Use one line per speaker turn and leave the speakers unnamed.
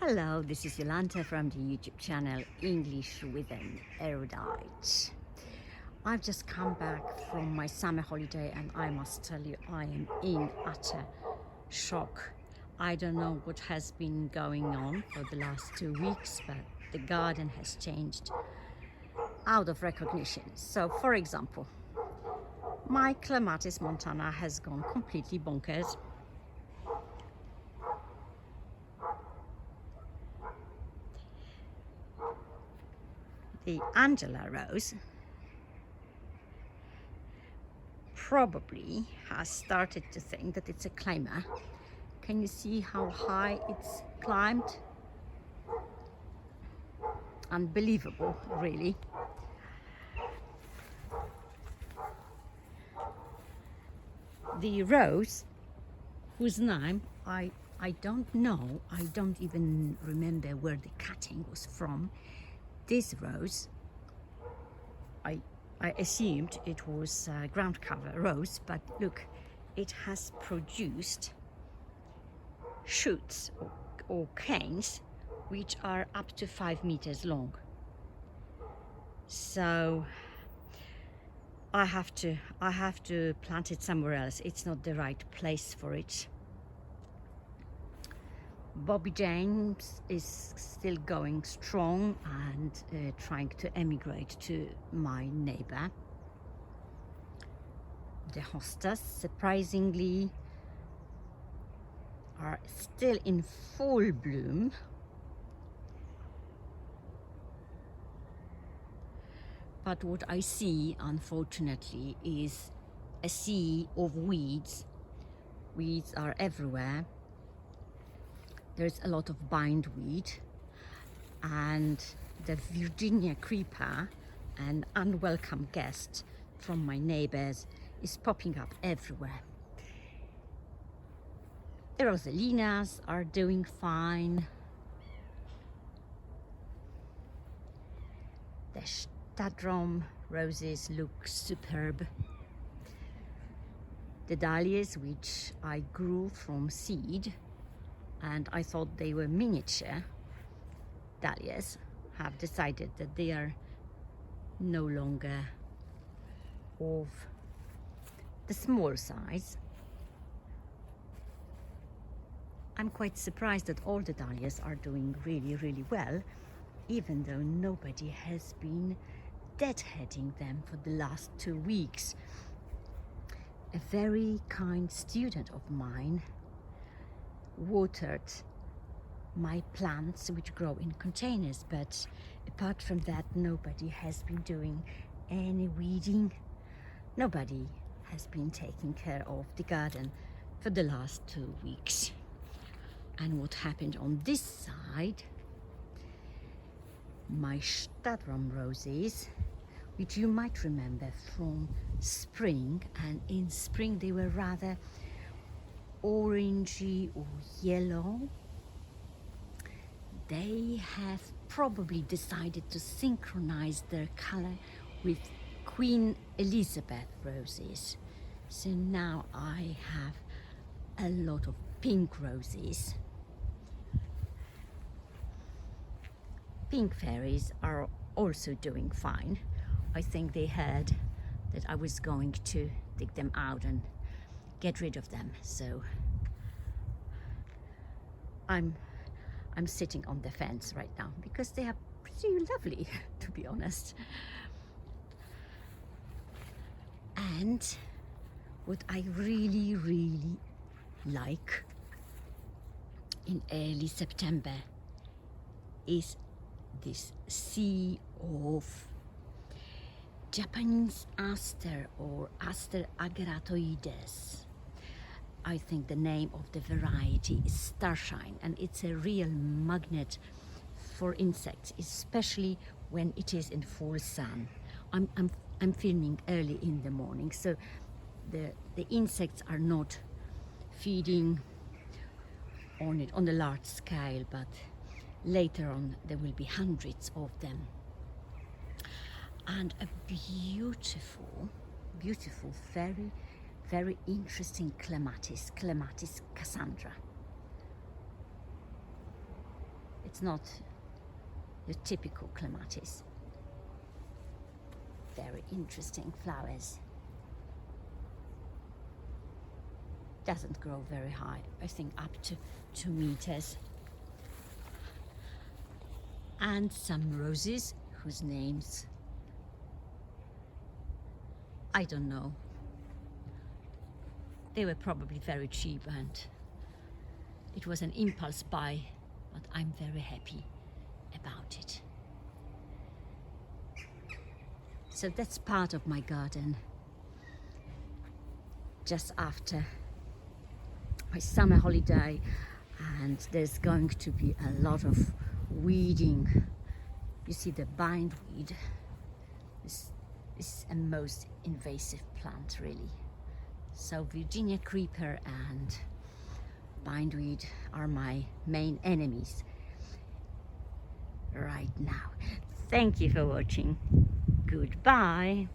Hello, this is Yolanta from the YouTube channel English with an Erudite. I've just come back from my summer holiday and I must tell you I am in utter shock. I don't know what has been going on for the last 2 weeks, but the garden has changed out of recognition. So, for example, my Clematis montana has gone completely bonkers. The Angela rose probably has started to think that it's a climber. Can you see how high it's climbed? Unbelievable, really. The rose, whose name I don't know, I don't even remember where the cutting was from. This rose, I assumed it was a ground cover rose, but look, it has produced shoots or canes which are up to 5 meters long. So I have to plant it somewhere else. It's not the right place for it. Bobby James is still going strong and trying to emigrate to my neighbor. The hostas, surprisingly, are still in full bloom. But what I see, unfortunately, is a sea of weeds. Weeds are everywhere. There's a lot of bindweed, and the Virginia creeper, an unwelcome guest from my neighbors, is popping up everywhere. The Rosalinas are doing fine. The Stadrom roses look superb. The dahlias, which I grew from seed, and I thought they were miniature dahlias, have decided that they are no longer of the small size. I'm quite surprised that all the dahlias are doing really well, even though nobody has been deadheading them for the last 2 weeks. A very kind student of mine watered my plants which grow in containers, but apart from that nobody has been doing any weeding. Nobody has been taking care of the garden for the last 2 weeks. And what happened on this side, my Stadrom roses, which you might remember from spring, and in spring they were rather orangey or yellow. They have probably decided to synchronize their color with Queen Elizabeth roses. So now I have a lot of pink roses. Pink fairies are also doing fine. I think they heard that I was going to dig them out and get rid of them, so I'm sitting on the fence right now because they are pretty lovely, to be honest. And what I really like in early September is this sea of Japanese aster or Aster ageratoides. I think the name of the variety is starshine, and it's a real magnet for insects, especially when it is in full sun. I'm filming early in the morning, so the insects are not feeding on it on a large scale, but later on there will be hundreds of them. And a beautiful, very interesting Clematis Cassandra. It's not your typical clematis. Very interesting flowers. Doesn't grow very high, I think up to 2 meters. And some roses whose names I don't know. They were probably very cheap and it was an impulse buy, but I'm very happy about it. So that's part of my garden. Just after my summer holiday, and there's going to be a lot of weeding. You see the bindweed. This is a most invasive plant, really. So Virginia creeper and bindweed are my main enemies right now. Thank you for watching. Goodbye.